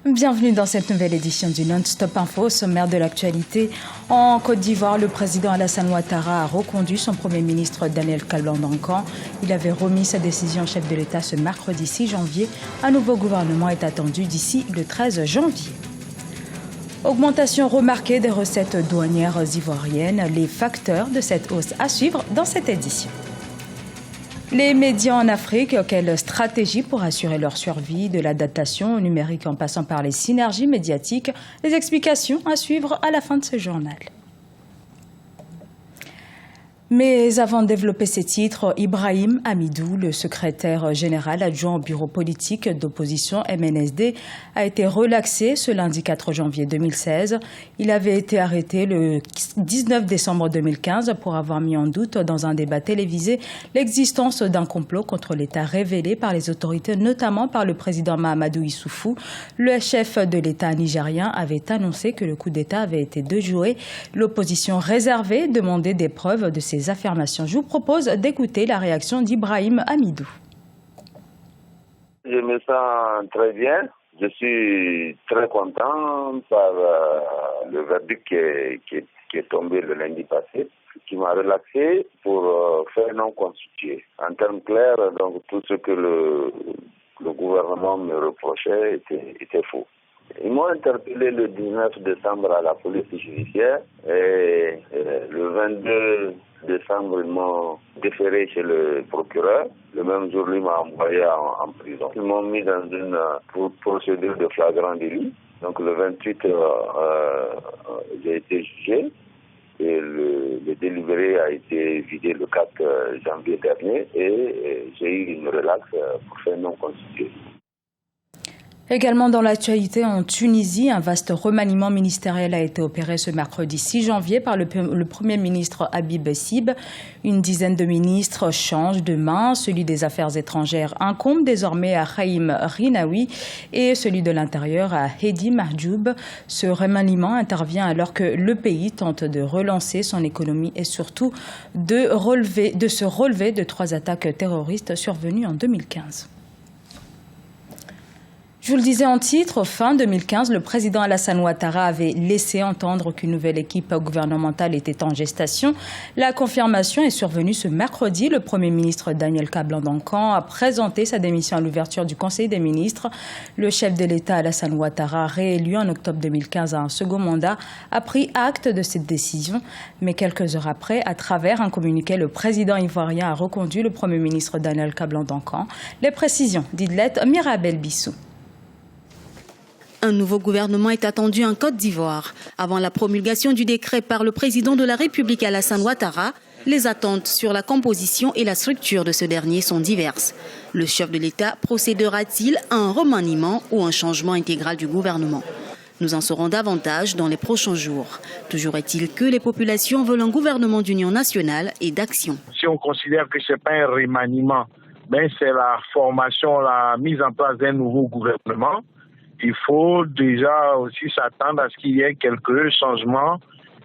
Bienvenue dans cette nouvelle édition du Non-Stop Info. Au sommaire de l'actualité, en Côte d'Ivoire, le président Alassane Ouattara a reconduit son premier ministre Daniel Kablan-Dankan. Il avait remis sa décision au chef de l'État ce mercredi 6 janvier. Un nouveau gouvernement est attendu d'ici le 13 janvier. Augmentation remarquée des recettes douanières ivoiriennes. Les facteurs de cette hausse à suivre dans cette édition. Les médias en Afrique, quelle stratégie pour assurer leur survie, de l'adaptation au numérique en passant par les synergies médiatiques? Les explications à suivre à la fin de ce journal. Mais avant de développer ces titres, Ibrahim Hamidou, le secrétaire général adjoint au bureau politique d'opposition MNSD, a été relaxé ce lundi 4 janvier 2016. Il avait été arrêté le 19 décembre 2015 pour avoir mis en doute dans un débat télévisé l'existence d'un complot contre l'État révélé par les autorités, notamment par le président Mahamadou Issoufou. Le chef de l'État nigérien avait annoncé que le coup d'État avait été déjoué. L'opposition réservée demandait des preuves de ces affirmations. Je vous propose d'écouter la réaction d'Ibrahim Hamidou. Je me sens très bien. Je suis très content par le verdict qui est tombé le lundi passé, qui m'a relaxé pour faire non constitué. En termes clairs, donc tout ce que le gouvernement me reprochait était faux. Ils m'ont interpellé le 19 décembre à la police judiciaire et le 22 décembre, ils m'ont déféré chez le procureur. Le même jour, il m'a envoyé en prison. Ils m'ont mis dans une procédure de flagrant délit. Donc le 28, j'ai été jugé et le délibéré a été vidé le 4 janvier dernier et j'ai eu une relaxe pour faire non constitué. Également dans l'actualité, en Tunisie, un vaste remaniement ministériel a été opéré ce mercredi 6 janvier par le Premier ministre Habib Sib. Une dizaine de ministres changent de main. Celui des Affaires étrangères incombe désormais à Haïm Rinaoui et celui de l'Intérieur à Hedi Mahjoub. Ce remaniement intervient alors que le pays tente de relancer son économie et surtout de se relever de 3 attaques terroristes survenues en 2015. Je vous le disais en titre, fin 2015, le président Alassane Ouattara avait laissé entendre qu'une nouvelle équipe gouvernementale était en gestation. La confirmation est survenue ce mercredi. Le Premier ministre Daniel Kablan-Dankan a présenté sa démission à l'ouverture du Conseil des ministres. Le chef de l'État Alassane Ouattara, réélu en octobre 2015 à un second mandat, a pris acte de cette décision. Mais quelques heures après, à travers un communiqué, le président ivoirien a reconduit le Premier ministre Daniel Kablan-Dankan. Les précisions d'Idlet Mirabel Bissou. Un nouveau gouvernement est attendu en Côte d'Ivoire. Avant la promulgation du décret par le président de la République Alassane Ouattara, les attentes sur la composition et la structure de ce dernier sont diverses. Le chef de l'État procédera-t-il à un remaniement ou un changement intégral du gouvernement? Nous en saurons davantage dans les prochains jours. Toujours est-il que les populations veulent un gouvernement d'union nationale et d'action. Si on considère que ce n'est pas un remaniement, c'est la formation, la mise en place d'un nouveau gouvernement, il faut déjà aussi s'attendre à ce qu'il y ait quelques changements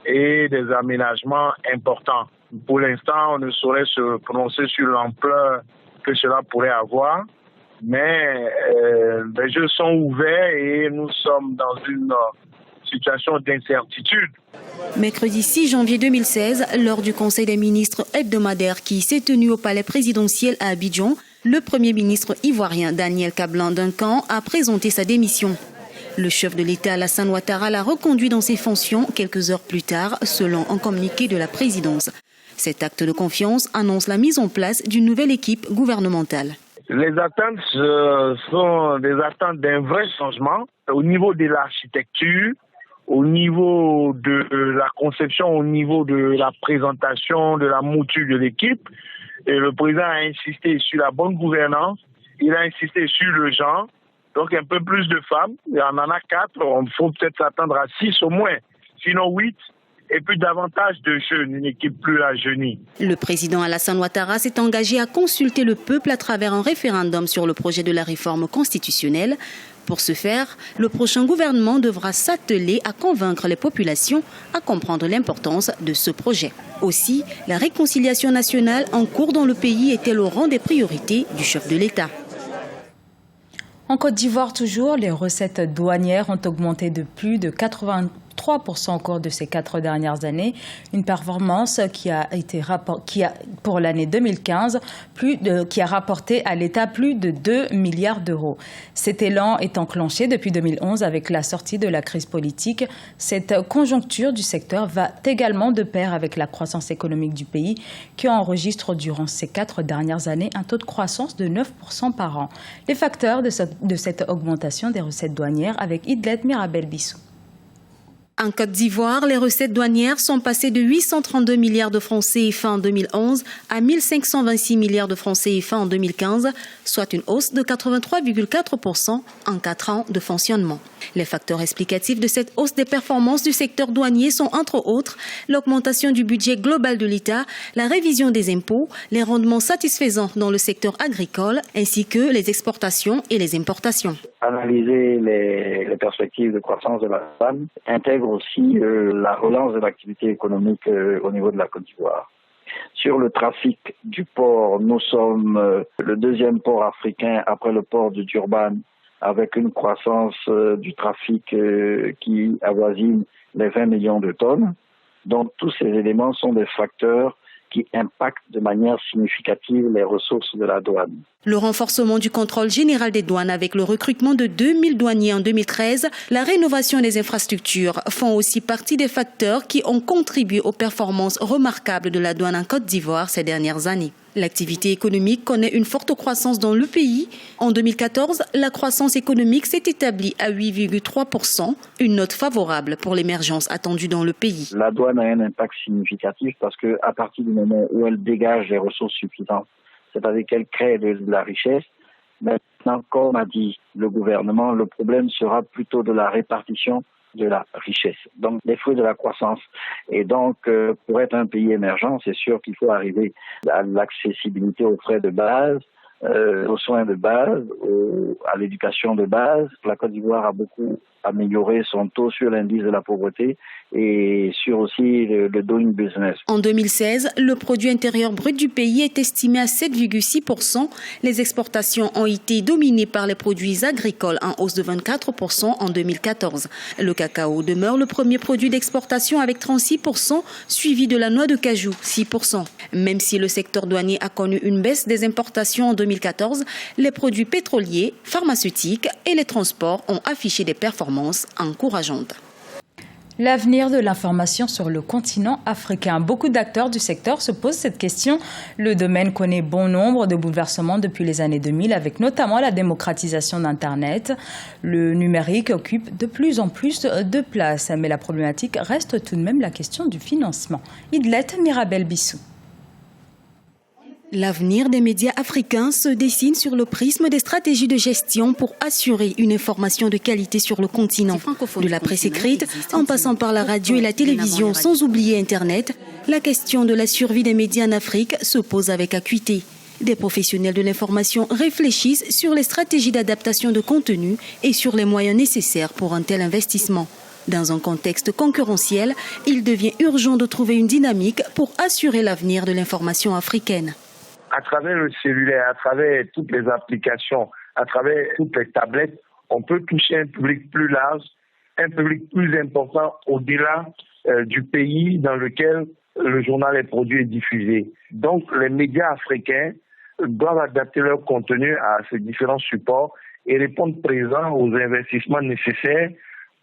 et des aménagements importants. Pour l'instant, on ne saurait se prononcer sur l'ampleur que cela pourrait avoir, mais les jeux sont ouverts et nous sommes dans une situation d'incertitude. Mercredi 6 janvier 2016, lors du Conseil des ministres hebdomadaire qui s'est tenu au palais présidentiel à Abidjan, le Premier ministre ivoirien Daniel Kablan-Dankan a présenté sa démission. Le chef de l'État Alassane Ouattara l'a reconduit dans ses fonctions quelques heures plus tard, selon un communiqué de la présidence. Cet acte de confiance annonce la mise en place d'une nouvelle équipe gouvernementale. Les attentes sont des attentes d'un vrai changement au niveau de l'architecture, au niveau de la conception, au niveau de la présentation, de la mouture de l'équipe. Et le président a insisté sur la bonne gouvernance, il a insisté sur le genre, donc un peu plus de femmes, il en a 4, il faut peut-être s'attendre à 6 au moins, sinon 8, et puis davantage de jeunes, une équipe plus rajeunie. Le président Alassane Ouattara s'est engagé à consulter le peuple à travers un référendum sur le projet de la réforme constitutionnelle. Pour ce faire, le prochain gouvernement devra s'atteler à convaincre les populations à comprendre l'importance de ce projet. Aussi, la réconciliation nationale en cours dans le pays est-elle au rang des priorités du chef de l'État. En Côte d'Ivoire toujours, les recettes douanières ont augmenté de plus de 83% au cours de ces 4 dernières années, une performance qui a pour l'année 2015 qui a rapporté à l'État plus de 2 milliards d'euros. Cet élan est enclenché depuis 2011 avec la sortie de la crise politique. Cette conjoncture du secteur va également de pair avec la croissance économique du pays qui enregistre durant ces 4 dernières années un taux de croissance de 9% par an. Les facteurs de cette augmentation des recettes douanières avec Idlet Mirabel Bissou. En Côte d'Ivoire, les recettes douanières sont passées de 832 milliards de francs CFA en 2011 à 1526 milliards de francs CFA en 2015, soit une hausse de 83,4% en 4 ans de fonctionnement. Les facteurs explicatifs de cette hausse des performances du secteur douanier sont entre autres l'augmentation du budget global de l'État, la révision des impôts, les rendements satisfaisants dans le secteur agricole, ainsi que les exportations et les importations. Analyser les perspectives de croissance de la douane intègre aussi la relance de l'activité économique au niveau de la Côte d'Ivoire. Sur le trafic du port, nous sommes le deuxième port africain après le port de Durban, avec une croissance du trafic qui avoisine les 20 millions de tonnes. Donc tous ces éléments sont des facteurs qui impactent de manière significative les ressources de la douane. Le renforcement du contrôle général des douanes avec le recrutement de 2000 douaniers en 2013, la rénovation des infrastructures font aussi partie des facteurs qui ont contribué aux performances remarquables de la douane en Côte d'Ivoire ces dernières années. L'activité économique connaît une forte croissance dans le pays. En 2014, la croissance économique s'est établie à 8,3%, une note favorable pour l'émergence attendue dans le pays. La douane a un impact significatif parce qu'à partir du moment où elle dégage des ressources suffisantes, c'est-à-dire qu'elle crée de la richesse, maintenant, comme a dit le gouvernement, le problème sera plutôt de la répartition de la richesse, donc les fruits de la croissance. Et donc, pour être un pays émergent, c'est sûr qu'il faut arriver à l'accessibilité aux frais de base, aux soins de base, à l'éducation de base. La Côte d'Ivoire a beaucoup amélioré son taux sur l'indice de la pauvreté et sur aussi le doing business. En 2016, le produit intérieur brut du pays est estimé à 7,6%. Les exportations ont été dominées par les produits agricoles en hausse de 24% en 2014. Le cacao demeure le premier produit d'exportation avec 36%, suivi de la noix de cajou, 6%. Même si le secteur douanier a connu une baisse des importations en 2014, les produits pétroliers, pharmaceutiques et les transports ont affiché des performances encourageantes. L'avenir de l'information sur le continent africain. Beaucoup d'acteurs du secteur se posent cette question. Le domaine connaît bon nombre de bouleversements depuis les années 2000, avec notamment la démocratisation d'Internet. Le numérique occupe de plus en plus de place, mais la problématique reste tout de même la question du financement. Idlet Mirabel Bissou. L'avenir des médias africains se dessine sur le prisme des stratégies de gestion pour assurer une information de qualité sur le continent. De la presse écrite, en passant par la radio et la télévision, sans oublier Internet, la question de la survie des médias en Afrique se pose avec acuité. Des professionnels de l'information réfléchissent sur les stratégies d'adaptation de contenu et sur les moyens nécessaires pour un tel investissement. Dans un contexte concurrentiel, il devient urgent de trouver une dynamique pour assurer l'avenir de l'information africaine. À travers le cellulaire, à travers toutes les applications, à travers toutes les tablettes, on peut toucher un public plus large, un public plus important au-delà du pays dans lequel le journal est produit et diffusé. Donc, les médias africains doivent adapter leur contenu à ces différents supports et répondre présent aux investissements nécessaires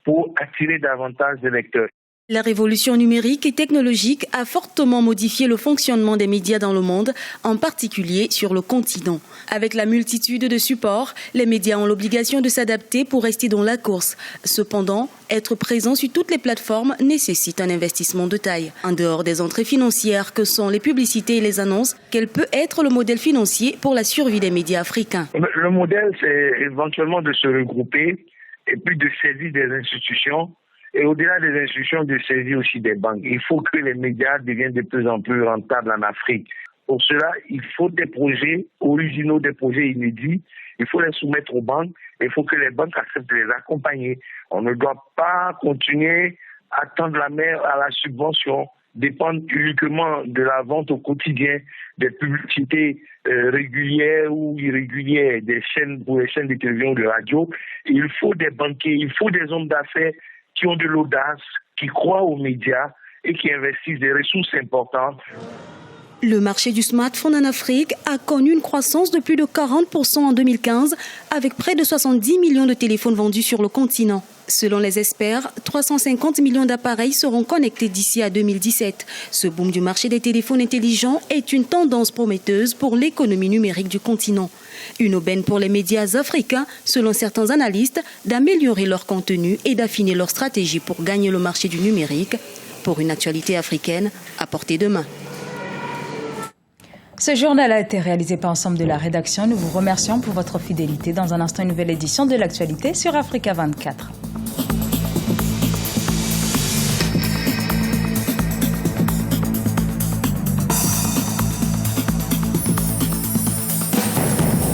pour attirer davantage de lecteurs. La révolution numérique et technologique a fortement modifié le fonctionnement des médias dans le monde, en particulier sur le continent. Avec la multitude de supports, les médias ont l'obligation de s'adapter pour rester dans la course. Cependant, être présent sur toutes les plateformes nécessite un investissement de taille. En dehors des entrées financières que sont les publicités et les annonces, quel peut être le modèle financier pour la survie des médias africains? Le modèle, c'est éventuellement de se regrouper et puis de saisir des institutions. Et au-delà des institutions, de saisir aussi des banques. Il faut que les médias deviennent de plus en plus rentables en Afrique. Pour cela, il faut des projets originaux, des projets inédits. Il faut les soumettre aux banques. Il faut que les banques acceptent de les accompagner. On ne doit pas continuer à tendre la main à la subvention. dépendre uniquement de la vente au quotidien des publicités régulières ou irrégulières des chaînes pour les chaînes de télévision ou de radio. Il faut des banquiers, il faut des hommes d'affaires qui ont de l'audace, qui croient aux médias et qui investissent des ressources importantes. Le marché du smartphone en Afrique a connu une croissance de plus de 40% en 2015, avec près de 70 millions de téléphones vendus sur le continent. Selon les experts, 350 millions d'appareils seront connectés d'ici à 2017. Ce boom du marché des téléphones intelligents est une tendance prometteuse pour l'économie numérique du continent. Une aubaine pour les médias africains, selon certains analystes, d'améliorer leur contenu et d'affiner leur stratégie pour gagner le marché du numérique, pour une actualité africaine à portée de main. Ce journal a été réalisé par l'ensemble de la rédaction. Nous vous remercions pour votre fidélité. Dans un instant, une nouvelle édition de l'actualité sur Africa 24.